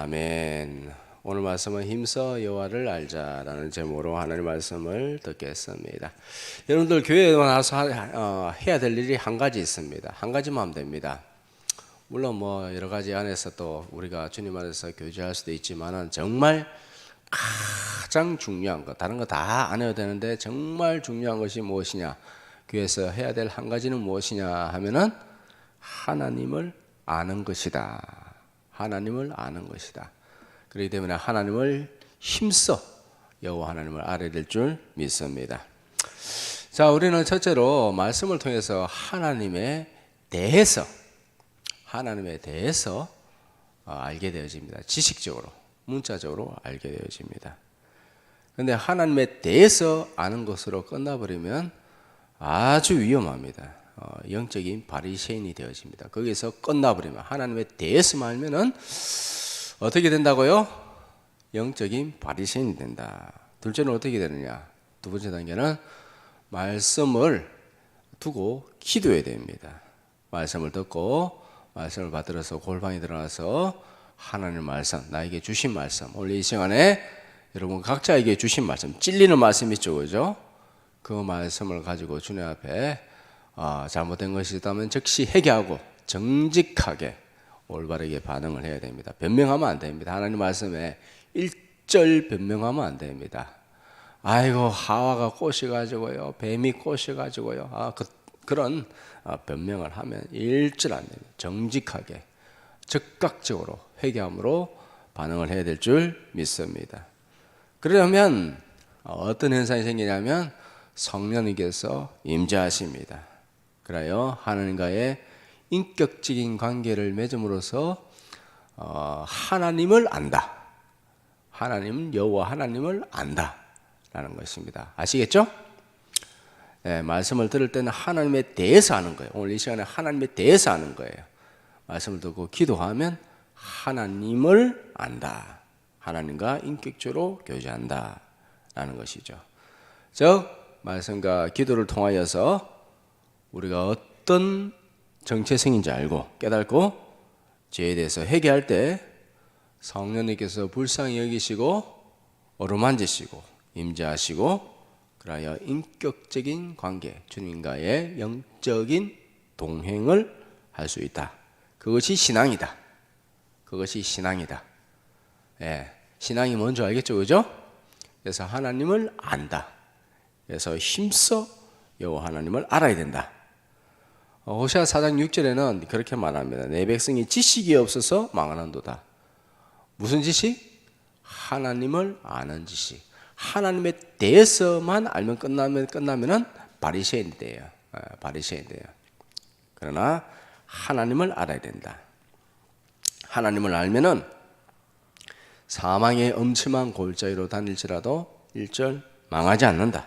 아멘. 오늘 말씀은 힘써 여호와를 알자라는 제목으로 하나님 말씀을 듣겠습니다. 여러분들 교회에 와서 해야 될 일이 한 가지 있습니다. 한 가지만 하면 됩니다. 물론 뭐 여러 가지 안에서 또 우리가 주님 안에서 교제할 수도 있지만은 정말 가장 중요한 것, 다른 거 다 안 해도 되는데 정말 중요한 것이 무엇이냐? 교회에서 해야 될 한 가지는 무엇이냐 하면은 하나님을 아는 것이다. 하나님을 아는 것이다. 그렇기 때문에 하나님을 힘써 여호와 하나님을 알아야 될 줄 믿습니다. 자, 우리는 첫째로 말씀을 통해서 하나님에 대해서 알게 되어집니다. 지식적으로, 문자적으로 알게 되어집니다. 그런데 하나님에 대해서 아는 것으로 끝나버리면 아주 위험합니다. 영적인 바리새인이 되어집니다. 거기서 끝나버리면 하나님에 대해서만 알면은 어떻게 된다고요? 영적인 바리새인이 된다. 둘째는 어떻게 되느냐? 두 번째 단계는 말씀을 두고 기도해야 됩니다. 말씀을 듣고 말씀을 받들어서 골방에 들어가서 하나님의 말씀, 나에게 주신 말씀, 오늘 이 시간에 여러분 각자에게 주신 말씀, 찔리는 말씀 있죠, 그죠? 그 말씀을 가지고 주님 앞에 잘못된 것이 있다면 즉시 회개하고 정직하게 올바르게 반응을 해야 됩니다. 변명하면 안 됩니다. 하나님 말씀에 일절 변명하면 안 됩니다. 아이고 하와가 꼬셔가지고요, 뱀이 꼬셔가지고요, 그런 변명을 하면 일절 안 됩니다. 정직하게 즉각적으로 회개함으로 반응을 해야 될 줄 믿습니다. 그러면 어떤 현상이 생기냐면 성령님께서 임재하십니다. 그래요 하나님과의 인격적인 관계를 맺음으로써 하나님을 안다. 하나님 여호와 하나님을 안다라는 것입니다. 아시겠죠? 네, 말씀을 들을 때는 하나님에 대해서 아는 거예요. 오늘 이 시간에 하나님에 대해서 아는 거예요. 말씀을 듣고 기도하면 하나님을 안다. 하나님과 인격적으로 교제한다라는 것이죠. 즉 말씀과 기도를 통하여서 우리가 어떤 정체성인지 알고 깨닫고 죄에 대해서 회개할 때 성령님께서 불쌍히 여기시고 어루만지시고 임재하시고 그러하여 인격적인 관계, 주님과의 영적인 동행을 할 수 있다. 그것이 신앙이다. 그것이 신앙이다. 예, 신앙이 뭔지 알겠죠, 그죠? 그래서 하나님을 안다. 그래서 힘써 여호와 하나님을 알아야 된다. 호세아 4장 6절에는 그렇게 말합니다. 내 백성이 지식이 없어서 망하는도다. 무슨 지식? 하나님을 아는 지식. 하나님에 대해서만 알면 끝나면은 바리새인이 돼요. 바리새인이 돼요. 그러나 하나님을 알아야 된다. 하나님을 알면은 사망의 엄침한 골짜기로 다닐지라도 1절 망하지 않는다.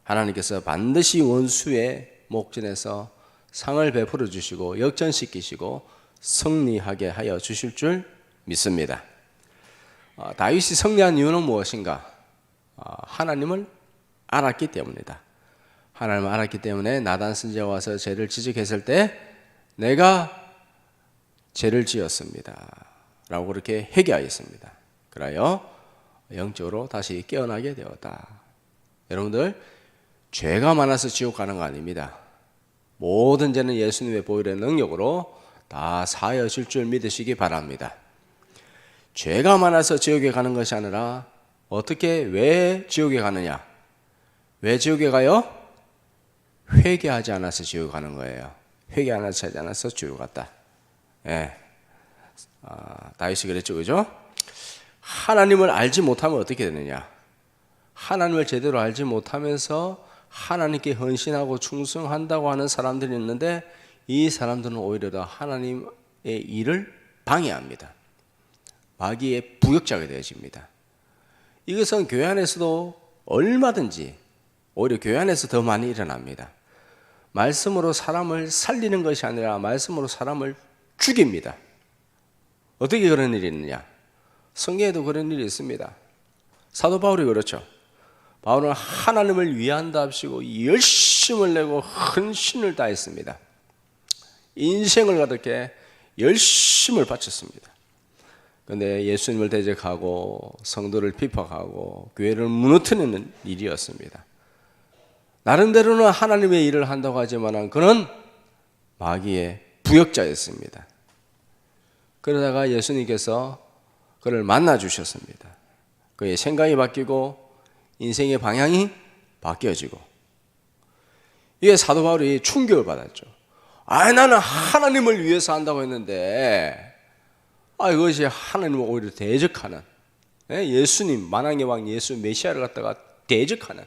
하나님께서 반드시 원수의 목전에서 상을 베풀어 주시고 역전시키시고 승리하게 하여 주실 줄 믿습니다. 다윗이 승리한 이유는 무엇인가? 하나님을 알았기 때문이다. 하나님을 알았기 때문에 나단 선지자가 와서 죄를 지적했을 때 내가 죄를 지었습니다 라고 그렇게 회개하였습니다. 그래요 영적으로 다시 깨어나게 되었다. 여러분들 죄가 많아서 지옥 가는 거 아닙니다. 모든 죄는 예수님의 보혈의 능력으로 다 사하여질 줄 믿으시기 바랍니다. 죄가 많아서 지옥에 가는 것이 아니라 어떻게 왜 지옥에 가느냐? 왜 지옥에 가요? 회개하지 않아서 지옥에 가는 거예요. 회개하지 않아서 지옥에 갔다. 예. 다윗이 그랬죠, 그죠? 하나님을 알지 못하면 어떻게 되느냐? 하나님을 제대로 알지 못하면서 하나님께 헌신하고 충성한다고 하는 사람들이 있는데 이 사람들은 오히려 더 하나님의 일을 방해합니다. 마귀의 부역자가 되어집니다. 이것은 교회 안에서도 얼마든지 오히려 교회 안에서 더 많이 일어납니다. 말씀으로 사람을 살리는 것이 아니라 말씀으로 사람을 죽입니다. 어떻게 그런 일이 있느냐? 성경에도 그런 일이 있습니다. 사도 바울이 그렇죠. 바울은 하나님을 위한답시고 열심을 내고 헌신을 다했습니다. 인생을 가득해 열심을 바쳤습니다. 근데 예수님을 대적하고 성도를 핍박하고 교회를 무너뜨리는 일이었습니다. 나름대로는 하나님의 일을 한다고 하지만 그는 마귀의 부역자였습니다. 그러다가 예수님께서 그를 만나 주셨습니다. 그의 생각이 바뀌고 인생의 방향이 바뀌어지고, 이게 사도 바울이 충격을 받았죠. 나는 하나님을 위해서 한다고 했는데 이것이 하나님을 오히려 대적하는, 예수님, 만왕의 왕 예수 메시아를 갖다가 대적하는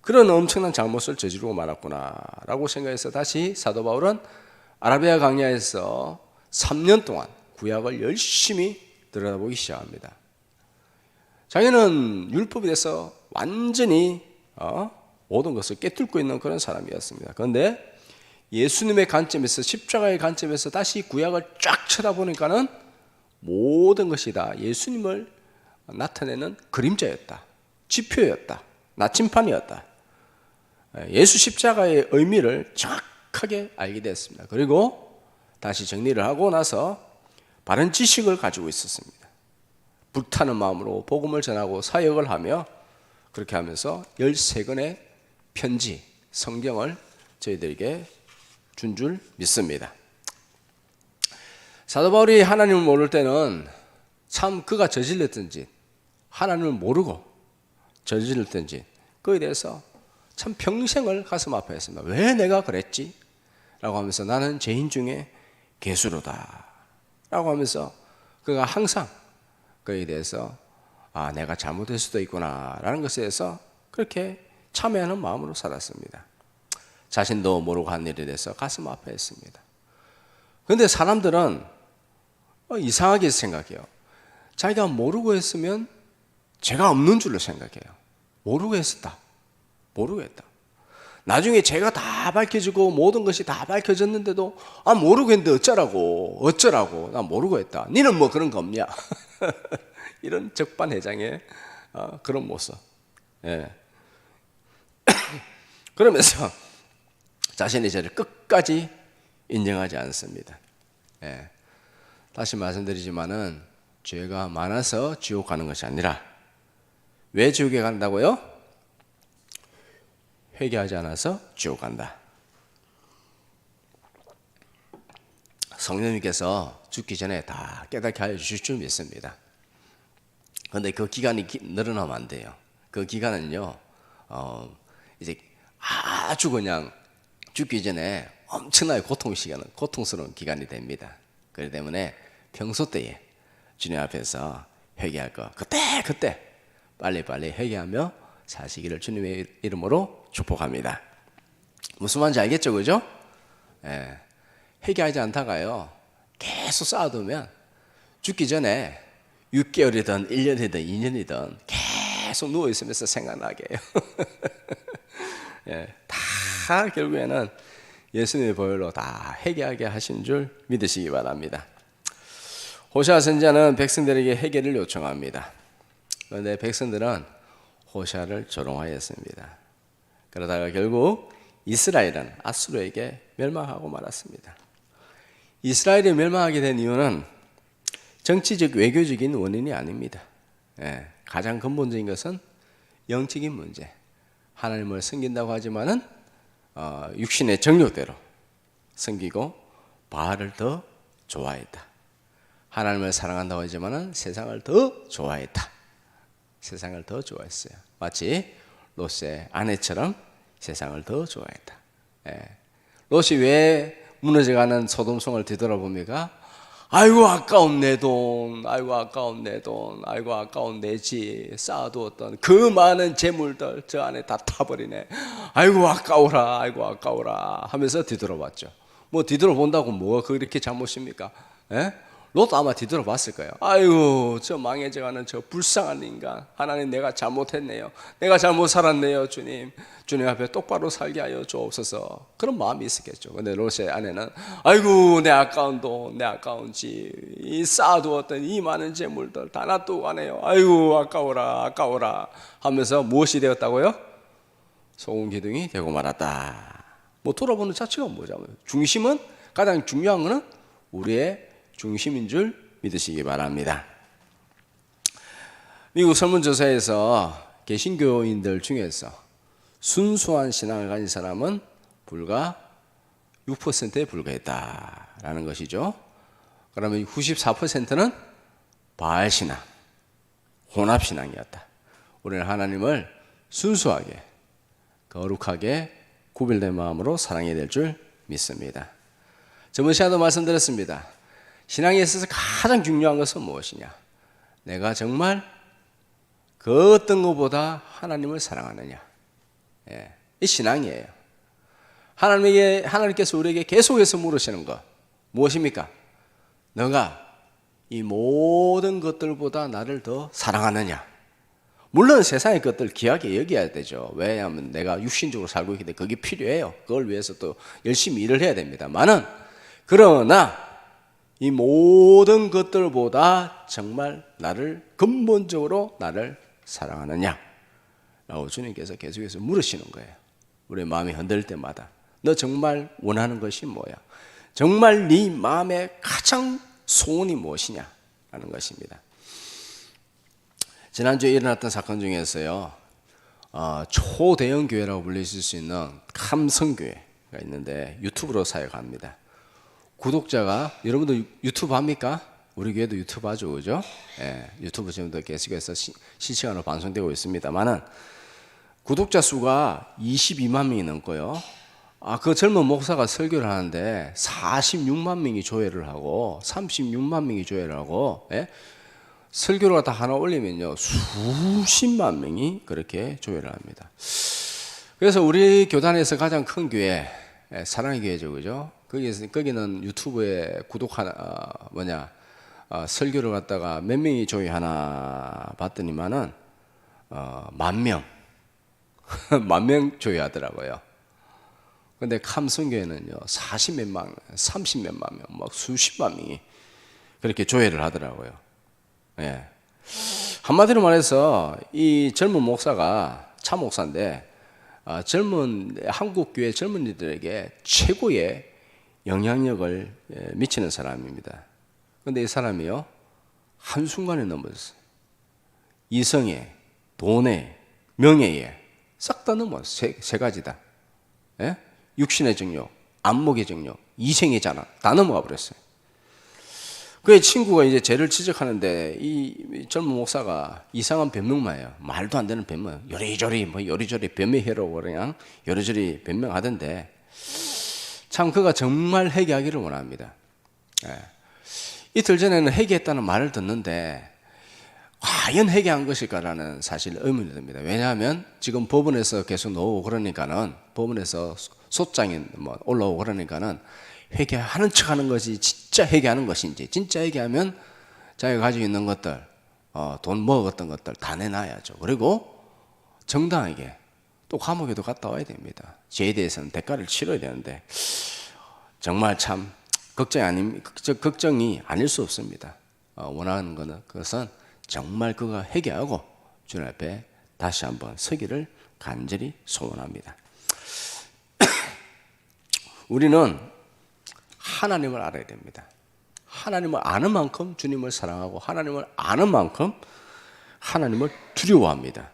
그런 엄청난 잘못을 저지르고 말았구나라고 생각해서 다시 사도 바울은 아라비아 광야에서 3년 동안 구약을 열심히 들여다보기 시작합니다. 자기는 율법에 대해서 완전히 모든 것을 깨뚫고 있는 그런 사람이었습니다. 그런데 예수님의 관점에서, 십자가의 관점에서 다시 구약을 쫙 쳐다보니까는 모든 것이 다 예수님을 나타내는 그림자였다, 지표였다, 나침판이었다. 예수 십자가의 의미를 정확하게 알게 됐습니다. 그리고 다시 정리를 하고 나서 바른 지식을 가지고 있었습니다. 불타는 마음으로 복음을 전하고 사역을 하며, 그렇게 하면서 13권의 편지, 성경을 저희들에게 준 줄 믿습니다. 사도 바울이 하나님을 모를 때는 참 그가 저질렀던 짓, 하나님을 모르고 저질렀던 짓, 그에 대해서 참 평생을 가슴 아파했습니다. 왜 내가 그랬지? 라고 하면서 나는 죄인 중에 괴수로다 라고 하면서 그가 항상 그에 대해서 내가 잘못할 수도 있구나 라는 것에 대해서 그렇게 참회하는 마음으로 살았습니다. 자신도 모르고 한 일에 대해서 가슴 아파했습니다. 그런데 사람들은 이상하게 생각해요. 자기가 모르고 했으면 죄가 없는 줄로 생각해요. 모르고 했었다, 모르고 했다. 나중에 죄가 다 밝혀지고 모든 것이 다 밝혀졌는데도 모르고 했는데 어쩌라고 나 모르고 했다, 니는 뭐 그런 거 없냐? 이런 적반해장의 그런 모습. 그러면서 자신의 죄를 끝까지 인정하지 않습니다. 다시 말씀드리지만은 죄가 많아서 지옥 가는 것이 아니라, 왜 지옥에 간다고요? 회개하지 않아서 지옥 간다. 성령님께서 죽기 전에 다 깨닫게 하여 주실 줄 믿습니다. 그런데 그 기간이 늘어나면 안 돼요. 그 기간은요, 이제 아주 그냥 죽기 전에 엄청나게 고통스러운 기간이 됩니다. 그렇기 때문에 평소 때에 주님 앞에서 회개할 거 그때 빨리빨리 회개하며 사시기를 주님의 이름으로 축복합니다. 무슨 말인지 알겠죠, 그죠? 회개하지 않다가요 계속 쌓아두면 죽기 전에 6개월이든 1년이든 2년이든 계속 누워있으면서 생각나게 해요. 다 결국에는 예수님의 보혈로 다 회개하게 하신 줄 믿으시기 바랍니다. 호시아 선지자는 백성들에게 회개를 요청합니다. 그런데 백성들은 호시아를 조롱하였습니다. 그러다가 결국 이스라엘은 아수르에게 멸망하고 말았습니다. 이스라엘이 멸망하게 된 이유는 정치적 외교적인 원인이 아닙니다. 가장 근본적인 것은 영적인 문제. 하나님을 섬긴다고 하지만은 육신의 정욕대로 섬기고 바알을 더 좋아했다. 하나님을 사랑한다고 하지만은 세상을 더 좋아했다. 세상을 더 좋아했어요. 마치 롯의 아내처럼 세상을 더 좋아했다. 롯이 왜 무너져가는 소돔성을 뒤돌아봅니까? 아이고 아까운 내 돈, 아이고 아까운 내 돈, 아이고 아까운 내 집, 쌓아두었던 그 많은 재물들 저 안에 다 타버리네. 아이고 아까워라, 아이고 아까워라 하면서 뒤돌아봤죠. 뭐 뒤돌아본다고 뭐가 그렇게 잘못입니까? 롯도 아마 뒤돌아봤을 거예요. 아이고 저 망해져가는 저 불쌍한 인간, 하나님 내가 잘못했네요, 내가 잘못 살았네요. 주님 앞에 똑바로 살게 하여 주옵소서. 그런 마음이 있었겠죠. 근데 롯의 아내는 아이고 내 아까운 돈, 내 아까운 집, 이 쌓아두었던 이 많은 재물들 다 놔두고 가네요. 아이고 아까워라 하면서 무엇이 되었다고요? 소금 기둥이 되고 말았다. 뭐 돌아보는 자체가 뭐냐면 중심은, 가장 중요한 것은 우리의 중심인 줄 믿으시기 바랍니다. 미국 설문조사에서 개신교인들 중에서 순수한 신앙을 가진 사람은 불과 6%에 불과했다라는 것이죠. 그러면 94%는 바알신앙, 혼합신앙이었다. 우리는 하나님을 순수하게, 거룩하게 구별된 마음으로 사랑해야 될 줄 믿습니다. 저번 시간에도 말씀드렸습니다. 신앙에 있어서 가장 중요한 것은 무엇이냐? 내가 정말 그 어떤 것보다 하나님을 사랑하느냐? 예, 이 신앙이에요. 하나님께서 우리에게 계속해서 물으시는 것 무엇입니까? 너가 이 모든 것들보다 나를 더 사랑하느냐? 물론 세상의 것들 귀하게 여겨야 되죠. 왜냐하면 내가 육신적으로 살고 있기 때문에 그게 필요해요. 그걸 위해서 또 열심히 일을 해야 됩니다만은, 그러나 이 모든 것들보다 정말 나를 근본적으로 나를 사랑하느냐? 라고 주님께서 계속해서 물으시는 거예요. 우리의 마음이 흔들 때마다 너 정말 원하는 것이 뭐야? 정말 네 마음의 가장 소원이 무엇이냐? 라는 것입니다. 지난주에 일어났던 사건 중에서요, 초대형 교회라고 불리실 수 있는 감성교회가 있는데 유튜브로 사역합니다. 구독자가, 여러분도 유튜브 합니까? 우리 교회도 유튜브 하죠, 그죠? 예, 유튜브 지금도 계속해서 실시간으로 방송되고 있습니다만은 구독자 수가 22만 명이 넘고요. 그 젊은 목사가 설교를 하는데 46만 명이 조회를 하고 36만 명이 조회를 하고, 예? 설교를 다 하나 올리면요 수십만 명이 그렇게 조회를 합니다. 그래서 우리 교단에서 가장 큰 교회, 사랑의 교회죠, 그죠? 거기는 유튜브에 설교를 갖다가 몇 명이 조회하나 봤더니만은 10,000명 만 명 조회하더라고요. 근데 감성교회는요 40몇만 명, 30몇만 명, 막 수십만 명이 그렇게 조회를 하더라고요. 예. 한마디로 말해서 이 젊은 목사가 차 목사인데 젊은 한국 교회 젊은이들에게 최고의 영향력을 미치는 사람입니다. 그런데 이 사람이요 한순간에 넘어졌어요. 이성에, 돈에, 명예에 싹 다 넘어졌어요. 세 가지다. 예? 육신의 정욕, 안목의 정욕, 이생의 자랑 다 넘어가 버렸어요. 그의 친구가 이제 죄를 지적하는데 이 젊은 목사가 이상한 변명만 해요. 말도 안 되는 변명. 요리조리 변명해라고 그냥 요리조리 변명하던데, 참 그가 정말 회개하기를 원합니다. 예. 이틀 전에는 회개했다는 말을 듣는데 과연 회개한 것일까라는 사실 의문이 듭니다. 왜냐하면 지금 법원에서 계속 나오고 그러니까는, 법원에서 소장이 올라오고 그러니까는 회개하는 척하는 것이 진짜 회개하는 것인지, 진짜 회개하면 자기가 가지고 있는 것들, 돈 먹었던 것들 다 내놔야죠. 그리고 정당하게 또 감옥에도 갔다 와야 됩니다. 죄에 대해서는 대가를 치러야 되는데 정말 참 걱정이 아닐 수 없습니다. 원하는 것은 정말 그가 회개하고 주님 앞에 다시 한번 서기를 간절히 소원합니다. 우리는 하나님을 알아야 됩니다. 하나님을 아는 만큼 주님을 사랑하고 하나님을 아는 만큼 하나님을 두려워합니다.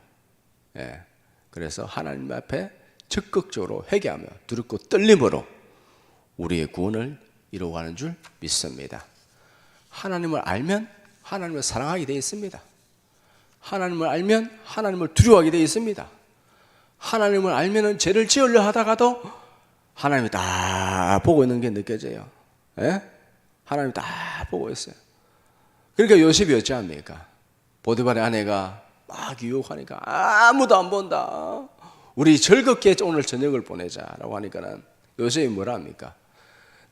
예. 그래서 하나님 앞에 적극적으로 회개하며 두렵고 떨림으로 우리의 구원을 이루어가는 줄 믿습니다. 하나님을 알면 하나님을 사랑하게 되어 있습니다. 하나님을 알면 하나님을 두려워하게 되어 있습니다. 하나님을 알면은 죄를 지으려 하다가도 하나님이 다 보고 있는 게 느껴져요. 예? 하나님이 다 보고 있어요. 그러니까 요셉이 어찌합니까? 보디발의 아내가 막 유혹하니까 아무도 안 본다. 우리 즐겁게 오늘 저녁을 보내자라고 하니까는 요셉이 뭐라 합니까?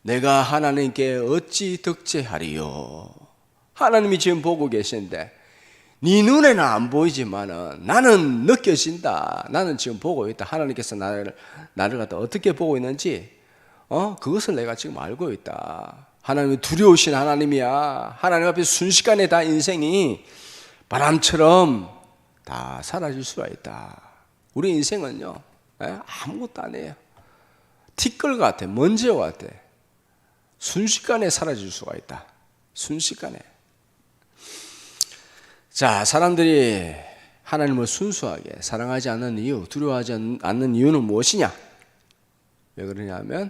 내가 하나님께 어찌 덕죄하리요? 하나님이 지금 보고 계신데 네 눈에는 안 보이지만은 나는 느껴진다. 나는 지금 보고 있다. 하나님께서 나를 갖다 어떻게 보고 있는지 그것을 내가 지금 알고 있다. 하나님은 두려우신 하나님이야. 하나님 앞에 순식간에 다 인생이 바람처럼 다 사라질 수가 있다. 우리 인생은요 아무것도 아니에요. 티끌 같아. 먼지와 같아. 순식간에 사라질 수가 있다. 순식간에. 자, 사람들이 하나님을 순수하게 사랑하지 않는 이유, 두려워하지 않는 이유는 무엇이냐? 왜 그러냐면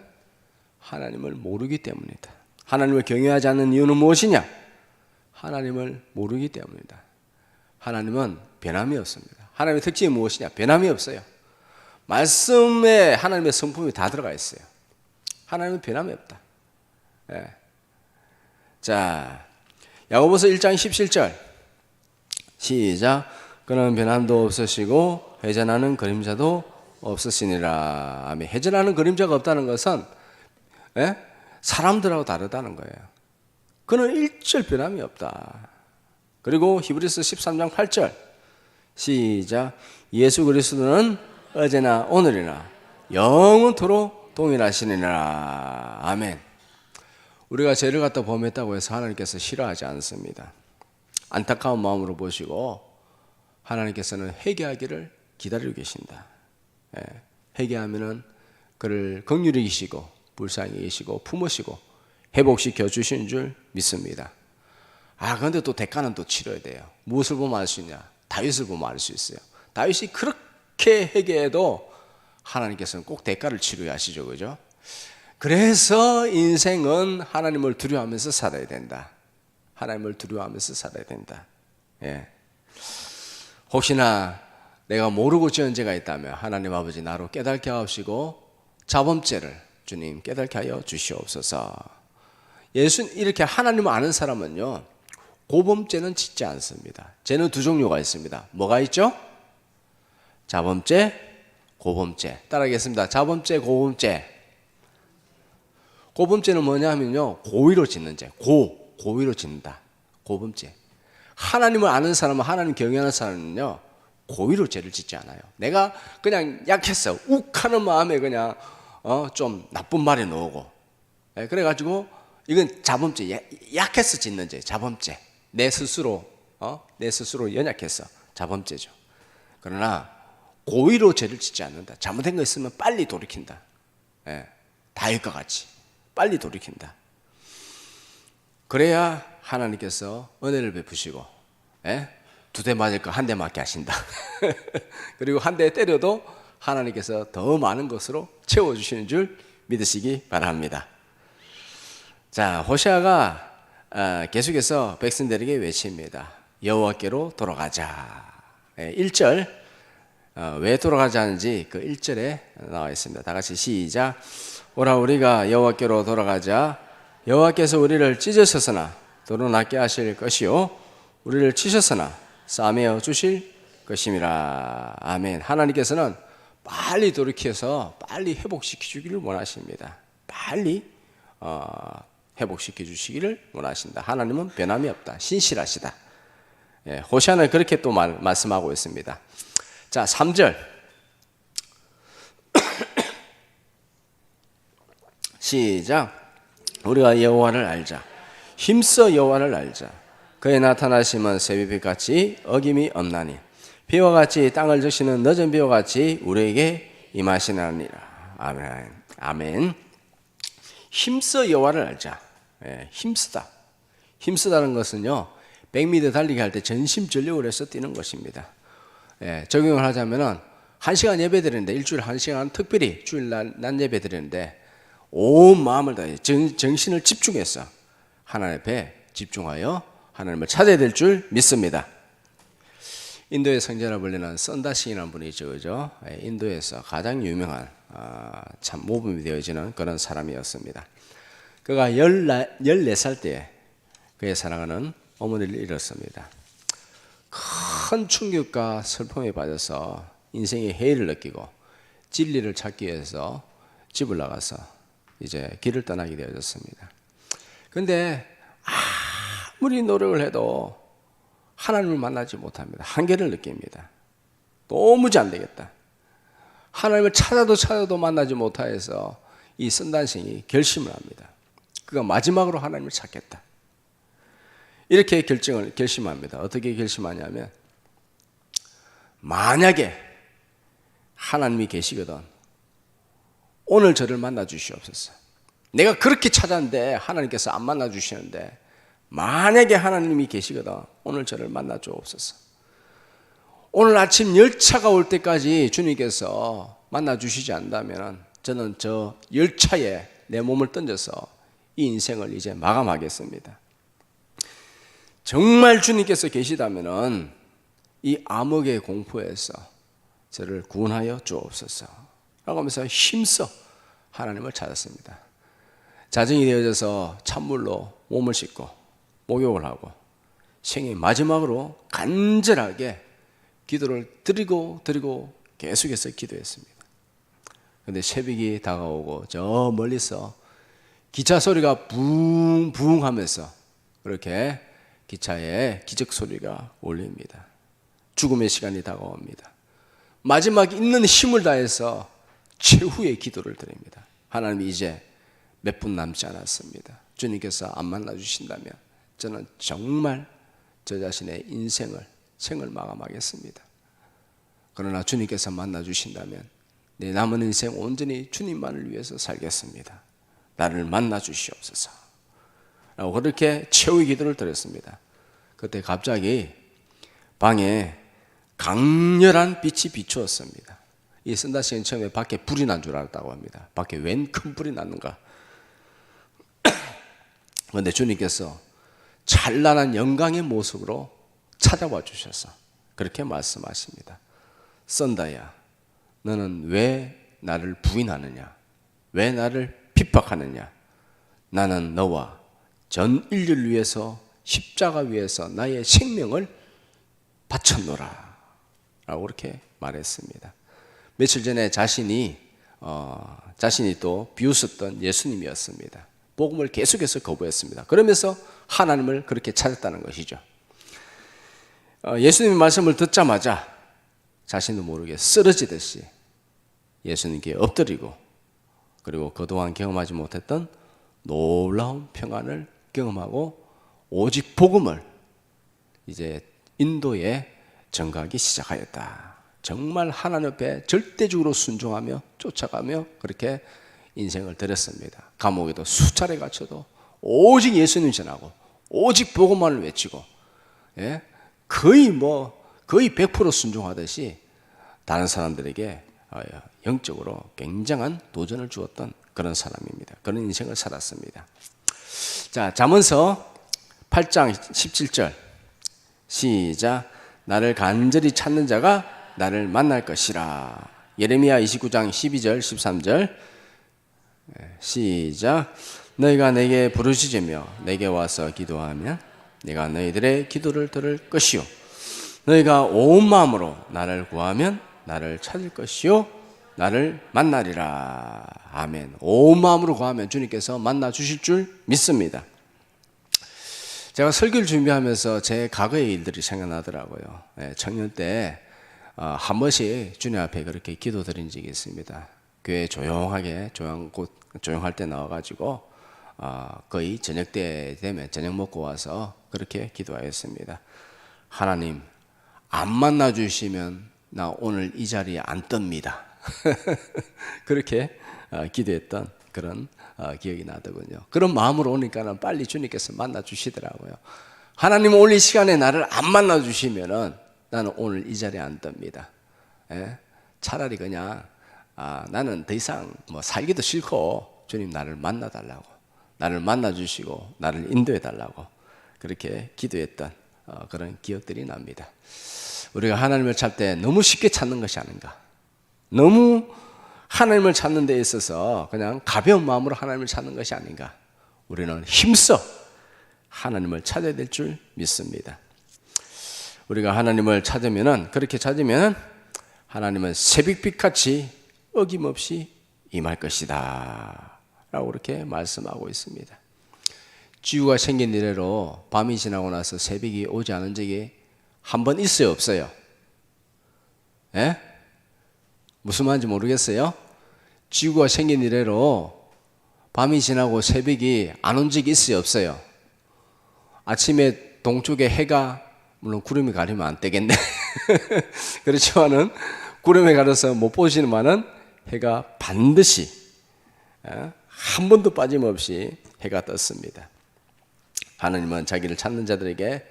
하나님을 모르기 때문이다. 하나님을 경외하지 않는 이유는 무엇이냐? 하나님을 모르기 때문이다. 하나님은 변함이 없습니다. 하나님의 특징이 무엇이냐? 변함이 없어요. 말씀에 하나님의 성품이 다 들어가 있어요. 하나님은 변함이 없다. 예. 자, 야고보서 1장 17절 시작. 그는 변함도 없으시고 회전하는 그림자도 없으시니라. 아멘. 회전하는 그림자가 없다는 것은 사람들하고 다르다는 거예요. 그는 일절 변함이 없다. 그리고 히브리서 13장 8절 시작. 예수 그리스도는 어제나 오늘이나 영원토록 동일하시니라. 아멘. 우리가 죄를 갖다 범했다고 해서 하나님께서 싫어하지 않습니다. 안타까운 마음으로 보시고 하나님께서는 회개하기를 기다리고 계신다. 회개하면은 그를 긍휼히 계시고 불쌍히 계시고 품으시고 회복시켜 주시는 줄 믿습니다. 그런데 또 대가는 또 치러야 돼요. 무엇을 보면 알 수 있냐? 다윗을 보면 알 수 있어요. 다윗이 그렇게 회개해도 하나님께서는 꼭 대가를 치러야 하시죠, 그죠? 그래서 인생은 하나님을 두려워하면서 살아야 된다. 하나님을 두려워하면서 살아야 된다. 예. 혹시나 내가 모르고 지은 죄가 있다면 하나님 아버지 나로 깨닫게 하옵시고 자범죄를 주님 깨닫게 하여 주시옵소서. 예수 이렇게 하나님을 아는 사람은요 고범죄는 짓지 않습니다. 죄는 두 종류가 있습니다. 뭐가 있죠? 자범죄, 고범죄. 따라하겠습니다. 자범죄, 고범죄. 고범죄는 뭐냐면요 고의로 짓는 죄. 고의로 짓는다. 고범죄. 하나님을 아는 사람은 하나님 경외하는 사람은요 고의로 죄를 짓지 않아요. 내가 그냥 약했어. 욱하는 마음에 그냥 좀 나쁜 말에 놓고 그래가지고 이건 자범죄. 약해서 짓는 죄. 자범죄. 내 스스로 연약해서 자범죄죠. 그러나 고의로 죄를 짓지 않는다. 잘못된 거 있으면 빨리 돌이킨다. 다윗과 같이 빨리 돌이킨다. 그래야 하나님께서 은혜를 베푸시고 두 대 맞을 거 한 대 맞게 하신다. 그리고 한 대 때려도 하나님께서 더 많은 것으로 채워주시는 줄 믿으시기 바랍니다. 자, 호세아가 계속해서 백성들에게 외칩니다. 여호와께로 돌아가자. 1절 왜 돌아가자는지 그 1절에 나와 있습니다. 다 같이 시작. 오라 우리가 여호와께로 돌아가자. 여호와께서 우리를 찢으셨으나 도로 낫게 하실 것이요 우리를 치셨으나 싸매어 주실 것임이라. 아멘. 하나님께서는 빨리 돌이켜서 빨리 회복시켜 주기를 원하십니다. 빨리 회복시켜 주시기를 원하신다. 하나님은 변함이 없다. 신실하시다. 호세아는 그렇게 또 말씀하고 있습니다. 자, 3절 시작. 우리가 여호와를 알자. 힘써 여호와를 알자. 그의 나타나심은 새벽빛같이 어김이 없나니 비와 같이 땅을 적시는 늦은 비와 같이 우리에게 임하시나니라. 아멘. 아멘. 힘써 여호와를 알자. 힘쓰다. 힘쓰다는 것은요 100m 달리기 할 때 전심전력을 해서 뛰는 것입니다. 적용을 하자면은 1시간 예배 드리는데 일주일에 1시간 특별히 주일날 낮 예배 드리는데 온 마음을 다해 정신을 집중해서 하나님 앞에 집중하여 하나님을 찾아야 될 줄 믿습니다. 인도의 성자라 불리는 선다시인이라는 분이 있죠, 그죠? 인도에서 가장 유명한 참 모범이 되어지는 그런 사람이었습니다. 그가 14살 때 그의 사랑하는 어머니를 잃었습니다. 큰 충격과 슬픔에 빠져서 인생의 해이를 느끼고 진리를 찾기 위해서 집을 나가서 이제 길을 떠나게 되어졌습니다. 그런데 아무리 노력을 해도 하나님을 만나지 못합니다. 한계를 느낍니다. 도무지 안 되겠다. 하나님을 찾아도 만나지 못해서 이 선단생이 결심을 합니다. 그가 마지막으로 하나님을 찾겠다. 이렇게 결심합니다. 어떻게 결심하냐면 만약에 하나님이 계시거든 오늘 저를 만나 주시옵소서. 내가 그렇게 찾았는데 하나님께서 안 만나 주시는데 만약에 하나님이 계시거든 오늘 저를 만나 주옵소서. 오늘 아침 열차가 올 때까지 주님께서 만나 주시지 않는다면 저는 저 열차에 내 몸을 던져서 이 인생을 이제 마감하겠습니다. 정말 주님께서 계시다면 이 암흑의 공포에서 저를 구원하여 주옵소서 라고 하면서 힘써 하나님을 찾았습니다. 자정이 되어져서 찬물로 몸을 씻고 목욕을 하고 생애 마지막으로 간절하게 기도를 드리고 계속해서 기도했습니다. 그런데 새벽이 다가오고 저 멀리서 기차 소리가 붕붕 하면서 그렇게 기차에 기적 소리가 울립니다. 죽음의 시간이 다가옵니다. 마지막 있는 힘을 다해서 최후의 기도를 드립니다. 하나님 이제 몇 분 남지 않았습니다. 주님께서 안 만나 주신다면 저는 정말 저 자신의 생을 마감하겠습니다. 그러나 주님께서 만나 주신다면 내 남은 인생 온전히 주님만을 위해서 살겠습니다. 나를 만나 주시옵소서 라고 그렇게 최후의 기도를 드렸습니다. 그때 갑자기 방에 강렬한 빛이 비추었습니다. 이 선다 씨는 처음에 밖에 불이 난 줄 알았다고 합니다. 밖에 웬 큰 불이 났는가. 그런데 주님께서 찬란한 영광의 모습으로 찾아와 주셔서 그렇게 말씀하십니다. 선다야, 너는 왜 나를 부인하느냐? 왜 나를 핍박하느냐? 나는 너와 전 인류를 위해서 십자가 위에서 나의 생명을 바쳤노라 라고 그렇게 말했습니다. 며칠 전에 자신이 또 비웃었던 예수님이었습니다. 복음을 계속해서 거부했습니다. 그러면서 하나님을 그렇게 찾았다는 것이죠. 예수님의 말씀을 듣자마자 자신도 모르게 쓰러지듯이 예수님께 엎드리고 그리고 그동안 경험하지 못했던 놀라운 평안을 경험하고 오직 복음을 이제 인도에 전가하기 시작하였다. 정말 하나님 앞에 절대적으로 순종하며 쫓아가며 그렇게 인생을 드렸습니다. 감옥에도 수차례 갇혀도 오직 예수님 전하고 오직 복음만을 외치고 거의 100% 순종하듯이 다른 사람들에게 영적으로 굉장한 도전을 주었던 그런 사람입니다. 그런 인생을 살았습니다. 자, 잠언서 8장 17절 시작. 나를 간절히 찾는 자가 나를 만날 것이라. 예레미야 29장 12절 13절 시작. 너희가 내게 부르짖으며 내게 와서 기도하면 내가 너희들의 기도를 들을 것이요 너희가 온 마음으로 나를 구하면 나를 찾을 것이요 나를 만나리라. 아멘. 온 마음으로 구하면 주님께서 만나 주실 줄 믿습니다. 제가 설교를 준비하면서 제 과거의 일들이 생각나더라고요. 청년 때 한 번씩 주님 앞에 그렇게 기도드린 적이 있습니다. 교회 조용하게 조용할 때 나와가지고 거의 저녁 때 되면 저녁 먹고 와서 그렇게 기도하였습니다. 하나님 안 만나 주시면 나 오늘 이 자리에 안 뜹니다. 그렇게 기도했던 그런 기억이 나더군요. 그런 마음으로 오니까는 빨리 주님께서 만나 주시더라고요. 하나님 오늘 이 시간에 나를 안 만나 주시면은 나는 오늘 이 자리에 안 뜹니다. 차라리 그냥 나는 더 이상 살기도 싫고 주님 나를 만나 달라고, 나를 만나 주시고 나를 인도해 달라고 그렇게 기도했던 그런 기억들이 납니다. 우리가 하나님을 찾을 때 너무 쉽게 찾는 것이 아닌가. 너무 하나님을 찾는 데 있어서 그냥 가벼운 마음으로 하나님을 찾는 것이 아닌가. 우리는 힘써 하나님을 찾아야 될 줄 믿습니다. 우리가 하나님을 그렇게 찾으면 하나님은 새벽빛같이 어김없이 임할 것이다 라고 그렇게 말씀하고 있습니다. 지구가 생긴 이래로 밤이 지나고 나서 새벽이 오지 않은 적이 한 번 있어요, 없어요? 무슨 말인지 모르겠어요? 지구가 생긴 이래로 밤이 지나고 새벽이 안 온 적이 있어요, 없어요? 아침에 동쪽에 해가, 물론 구름이 가리면 안 되겠네. 그렇지만은 구름에 가려서 못 보시는만은 해가 반드시 한 번도 빠짐없이 해가 떴습니다. 하나님은 자기를 찾는 자들에게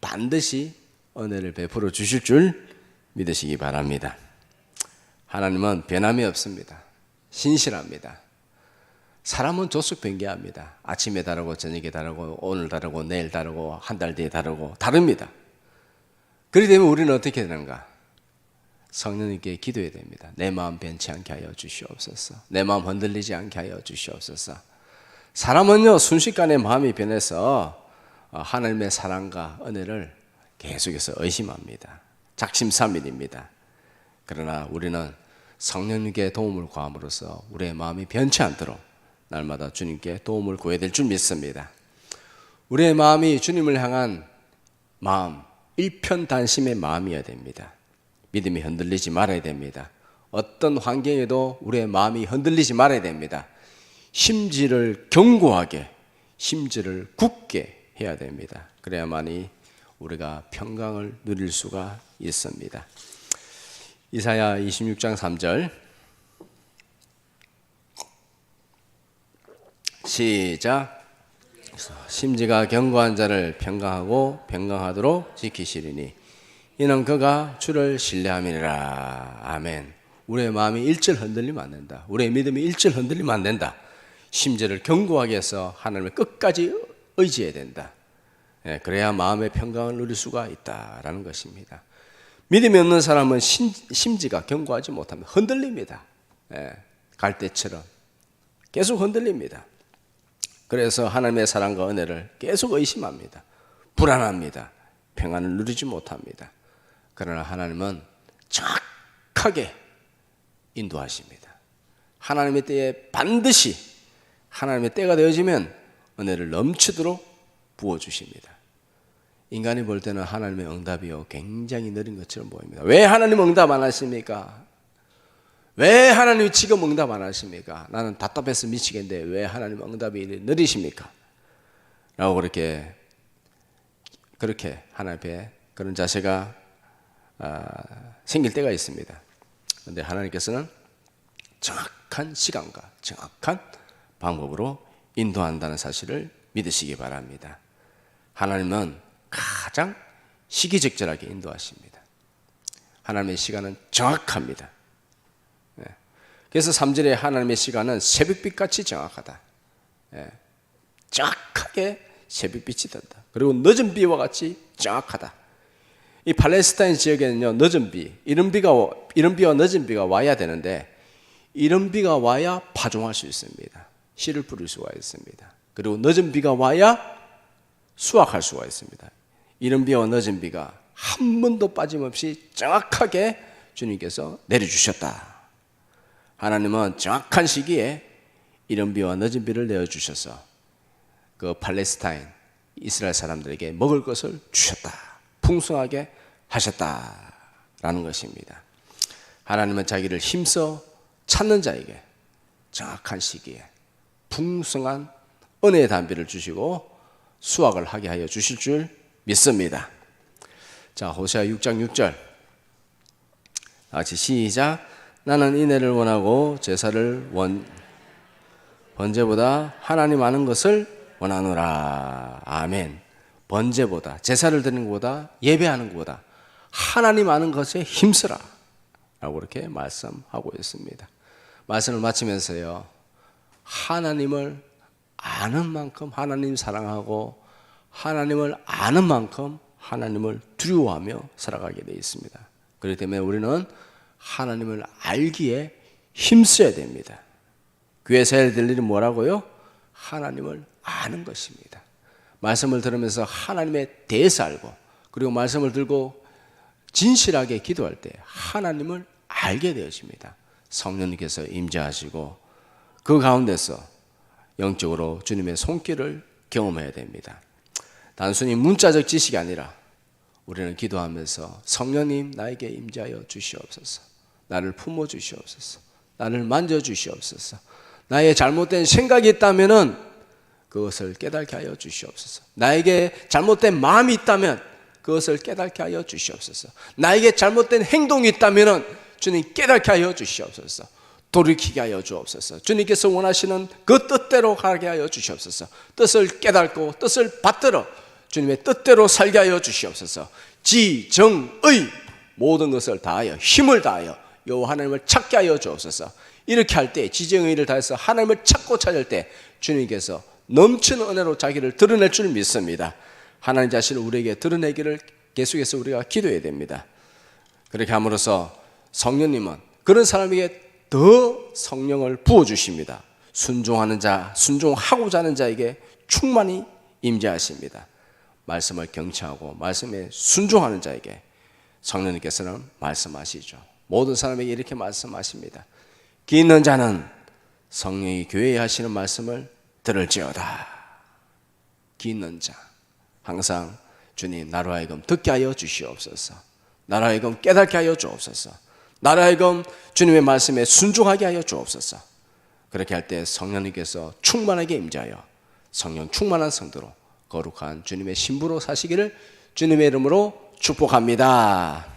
반드시 은혜를 베풀어 주실 줄 믿으시기 바랍니다. 하나님은 변함이 없습니다. 신실합니다. 사람은 조석변개합니다. 아침에 다르고 저녁에 다르고 오늘 다르고 내일 다르고 한 달 뒤에 다르고 다릅니다. 그렇기 때문에 우리는 어떻게 되는가? 성령님께 기도해야 됩니다. 내 마음 변치 않게 하여 주시옵소서. 내 마음 흔들리지 않게 하여 주시옵소서. 사람은요 순식간에 마음이 변해서 하나님의 사랑과 은혜를 계속해서 의심합니다. 작심삼일입니다. 그러나 우리는 성령님께 도움을 구함으로써 우리의 마음이 변치 않도록 날마다 주님께 도움을 구해야 될 줄 믿습니다. 우리의 마음이 주님을 향한 마음, 일편단심의 마음이어야 됩니다. 믿음이 흔들리지 말아야 됩니다. 어떤 환경에도 우리의 마음이 흔들리지 말아야 됩니다. 심지를 견고하게, 심지를 굳게 해야 됩니다. 그래야만이 우리가 평강을 누릴 수가 있습니다. 이사야 26장 3절 시작. 심지가 견고한 자를 평강하고 평강하도록 지키시리니 이는 그가 주를 신뢰함이니라. 아멘. 우리의 마음이 일절 흔들리면 안 된다. 우리의 믿음이 일절 흔들리면 안 된다. 심지를 견고하게 해서 하나님을 끝까지 의지해야 된다. 그래야 마음의 평강을 누릴 수가 있다라는 것입니다. 믿음이 없는 사람은 심지가 견고하지 못합니다. 흔들립니다. 갈대처럼 계속 흔들립니다. 그래서 하나님의 사랑과 은혜를 계속 의심합니다. 불안합니다. 평안을 누리지 못합니다. 그러나 하나님은 정확하게 인도하십니다. 하나님의 때에 반드시 하나님의 때가 되어지면 은혜를 넘치도록 부어주십니다. 인간이 볼 때는 하나님의 응답이요 굉장히 느린 것처럼 보입니다. 왜 하나님 응답 안 하십니까? 왜 하나님이 지금 응답 안 하십니까? 나는 답답해서 미치겠는데 왜 하나님 응답이 느리십니까? 라고 그렇게 하나님 앞에 그런 자세가 생길 때가 있습니다. 그런데 하나님께서는 정확한 시간과 정확한 방법으로 인도한다는 사실을 믿으시기 바랍니다. 하나님은 가장 시기적절하게 인도하십니다. 하나님의 시간은 정확합니다. 그래서 3절에 하나님의 시간은 새벽빛같이 정확하다. 정확하게 새벽빛이 든다. 그리고 늦은 비와 같이 정확하다. 이 팔레스타인 지역에는요 늦은 비, 이른 비와 늦은 비가 와야 되는데 이른 비가 와야 파종할 수 있습니다. 씨를 뿌릴 수가 있습니다. 그리고 늦은 비가 와야 수확할 수가 있습니다. 이른 비와 늦은 비가 한 번도 빠짐없이 정확하게 주님께서 내려주셨다. 하나님은 정확한 시기에 이른 비와 늦은 비를 내어주셔서 그 팔레스타인 이스라엘 사람들에게 먹을 것을 주셨다. 풍성하게 하셨다라는 것입니다. 하나님은 자기를 힘써 찾는 자에게 정확한 시기에 풍성한 은혜의 단비를 주시고 수확을 하게 하여 주실 줄 믿습니다. 자, 호세아 6장 6절 같이 시작. 나는 인애를 원하고 제사를 번제보다 하나님 아는 것을 원하노라. 아멘. 번제보다, 제사를 드리는 것보다, 예배하는 것보다 하나님 아는 것에 힘쓰라 라고 이렇게 말씀하고 있습니다. 말씀을 마치면서요, 하나님을 아는 만큼 하나님 사랑하고 하나님을 아는 만큼 하나님을 두려워하며 살아가게 되어 있습니다. 그렇기 때문에 우리는 하나님을 알기에 힘써야 됩니다. 교회에서 해야 될 일이 뭐라고요? 하나님을 아는 것입니다. 말씀을 들으면서 하나님에 대해서 알고, 그리고 말씀을 들고 진실하게 기도할 때 하나님을 알게 되어집니다. 성령님께서 임재하시고 그 가운데서 영적으로 주님의 손길을 경험해야 됩니다. 단순히 문자적 지식이 아니라 우리는 기도하면서 성령님 나에게 임재하여 주시옵소서, 나를 품어 주시옵소서, 나를 만져 주시옵소서, 나의 잘못된 생각이 있다면 그것을 깨닫게 하여 주시옵소서, 나에게 잘못된 마음이 있다면 그것을 깨닫게 하여 주시옵소서, 나에게 잘못된 행동이 있다면 주님 깨닫게 하여 주시옵소서, 돌이키게 하여 주옵소서. 주님께서 원하시는 그 뜻대로 가게 하여 주시옵소서. 뜻을 깨닫고 뜻을 받들어 주님의 뜻대로 살게 하여 주시옵소서. 지정의 모든 것을 다하여 힘을 다하여 여호와 하나님을 찾게 하여 주옵소서. 이렇게 할 때 지정의를 다해서 하나님을 찾고 찾을 때 주님께서 넘치는 은혜로 자기를 드러낼 줄 믿습니다. 하나님 자신을 우리에게 드러내기를 계속해서 우리가 기도해야 됩니다. 그렇게 함으로써 성령님은 그런 사람에게 더 성령을 부어주십니다. 순종하는 자, 순종하고자 하는 자에게 충만히 임재하십니다. 말씀을 경청하고 말씀에 순종하는 자에게 성령님께서는 말씀하시죠. 모든 사람에게 이렇게 말씀하십니다. 귀 있는 자는 성령이 교회에 하시는 말씀을 들을지어다. 귀 있는 자, 항상 주님 나로 하여금 듣게 하여 주시옵소서. 나로 하여금 깨닫게 하여 주옵소서. 나로 하여금 주님의 말씀에 순종하게 하여 주옵소서. 그렇게 할 때 성령님께서 충만하게 임재하여 성령 충만한 성도로 거룩한 주님의 신부로 사시기를 주님의 이름으로 축복합니다.